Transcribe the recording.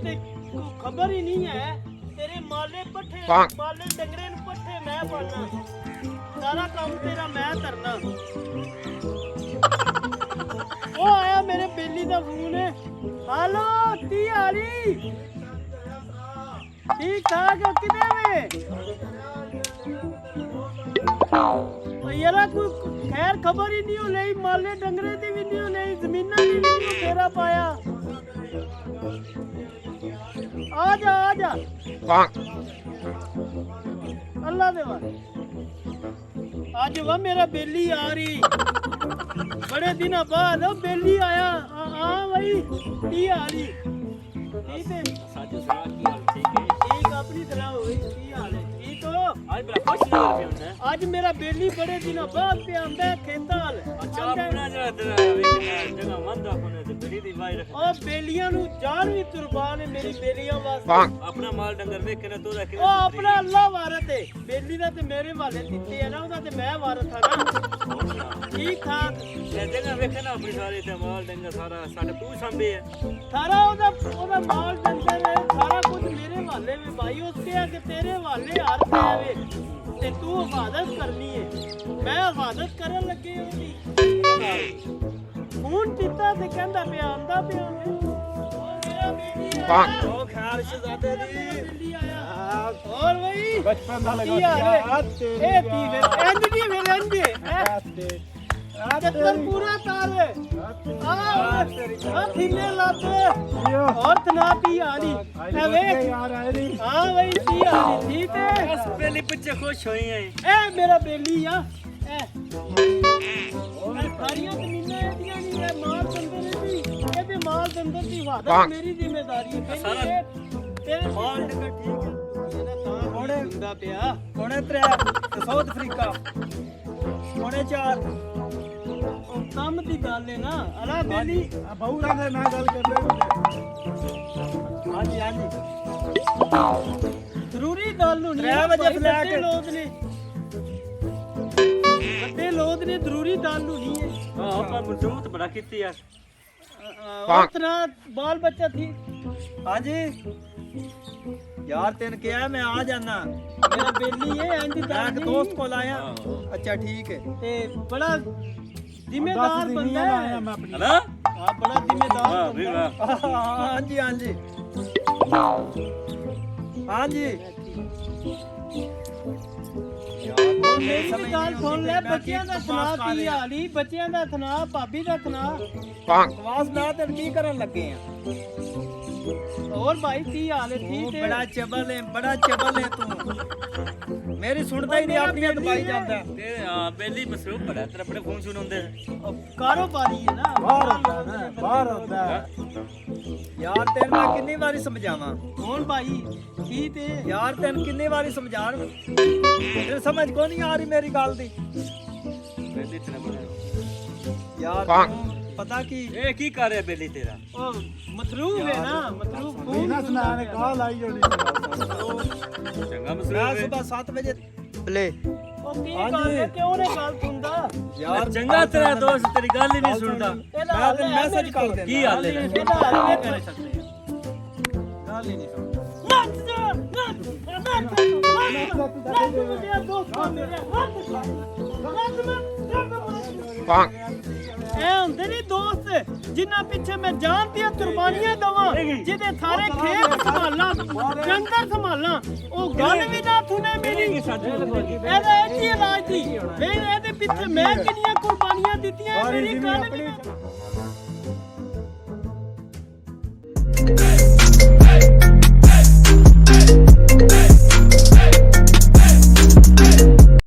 ते खबर ही नहीं है तेरे माले पट्ठे माले डंगरे नु पट्ठे मैं पाना सारा काम तेरा मैं करना ओ आया मेरे बेली दा फोन है हेलो ती आली ठीक ठाक किने में यारा कोई खैर खबर ही नहीं हो नहीं माले डंगरे दी भी नहीं हो नहीं जमीना दी भी नहीं तेरा पाया आजा अल्लाह दे वास्ते आज वह मेरा बेली आ रही बड़े दिन बाद बेली आया हाँ भाई ती आ रही ठीक है ठीक अपनी तरह हो गई की हाल है ठीक हो आज मेरा बेली बड़े दिन बाद पे आंदा है खेताल अच्छा अपना जगह मंदा कोने ते बेली दी वाई रख ओ बेलियां नु जान भी कुर्बान है मेरी बेलियां वास्ते अपना माल डंगर देख के ना तोदा के ओ अपना अल्लाह वारत है बेली दा ते मेरे वाले दित्ते है ना ओदा ते मैं वारत था ना ठीक ठाक मैं जगह वेखे ना अपनी सारे ते माल डंगर सारा साडे तू संभे है सारा ओदा माल डंगर है सारा कुछ मेरे वाले में भाई उसके है कि तेरे वाले हर पे है ते तू हिफाजत करनी है मैं हिफाजत करन लगे ओदी खून पीता ते कहंदा पे आंदा पे ओ मेरा बेटी ओ ख्याल शहजादे दी और भाई बचपन दा लगा ए ती फिर इंज दी फिर इंज चक्कर पूरा तार आ थीले लाते और तना पी आली ए वे हां भाई पी आली ठीक है बस बेली पीछे खुश होई है ए मेरा बेली आ ए सारियां जमीनां एदियां नहीं है माल दंदर दी एदे माल दंदर दी वादा मेरी जिम्मेदारी है सारा तेरे माल डंगर ठीक है ਇਹਦਾ ਤਾਂ ਕੋਣੇ ਹੁੰਦਾ ਪਿਆ ਕੋਣੇ 3 ਸਾਊਥ ਅਫਰੀਕਾ ਕੋਣੇ 4 ਕੰਮ ਦੀ ਗੱਲ ਹੈ ਨਾ ਅਲਾ ਬੇਲੀ ਬਹੁਰਾਂ ਦੇ ਨਾਲ ਗੱਲ ਕਰਦੇ ਹਾਂਜੀ ਹਾਂਜੀ ਜ਼ਰੂਰੀ ਗੱਲ ਹੋਣੀ 3 ਵਜੇ ਫਲੈਟ ਲੋਕ ਨੇ ਵੱਡੇ ਲੋਕ ਨੇ ਜ਼ਰੂਰੀ ਗੱਲ ਹੋਣੀ ਹੈ ਹਾਂ ਆਪਾਂ ਮਜ਼ਬੂਤ ਬੜਾ ਕੀਤੀ ਆ ਉਤਨਾ ਬਾਲ ਬੱਚਾ ਥੀ ਹਾਂਜੀ यार तेन क्या है मैं आ जाना मेरा बेली है इंज एक दोस्त को लाया अच्छा ठीक है ते बड़ा जिम्मेदार बंदा है हेलो हां बड़ा जिम्मेदार हां जी हां जी हां जी मेरी गल सुन ले बच्चियां दा सुना की हाली बच्चियां दा सुना भाभी दा सुना बकवास ना ते की करन लगे हैं और भाई की हाल है ठीक है बड़ा चबल है तू मेरी सुनता ही नहीं अपनी दबाई जाता ते हां बेली मसरूफ बड़ा तेरे अपने फोन सुनोंदे कारोबारी है ना बाहर होता है यार तेरे मैं कितनी बारी समझावां कौन भाई की ते यार तेन कितनी बारी समझाण तेरे समझ को नहीं आ रही मेरी गल दी बेली तेरे बड़ा यार पता की ए की कर रहा बेली तेरा ओ मसरूफ है ना मसरूफ ना सुना ने कॉल आई होनी चंगा मसरूफ है सुबह 7 बजे ले ओ की कर क्यों ने कॉल सुनदा यार चंगा तेरा दोस्त तेरी गल ही नहीं सुनदा मैं तो मैसेज कर दे की हाल है कर सकते हैं गल ही नहीं सुनदा ए हुंदे नहीं दोस्त जिन्ना पीछे मैं जान दिया कुर्बानियां दवा जिदे थारे खेत संभाला डंगर संभाला ओ गल भी ना सुने मेरी एदा ऐसी इलाज थी मैं एदे पीछे मैं कितनी कुर्बानियां दित्तियां मेरी गल भी ना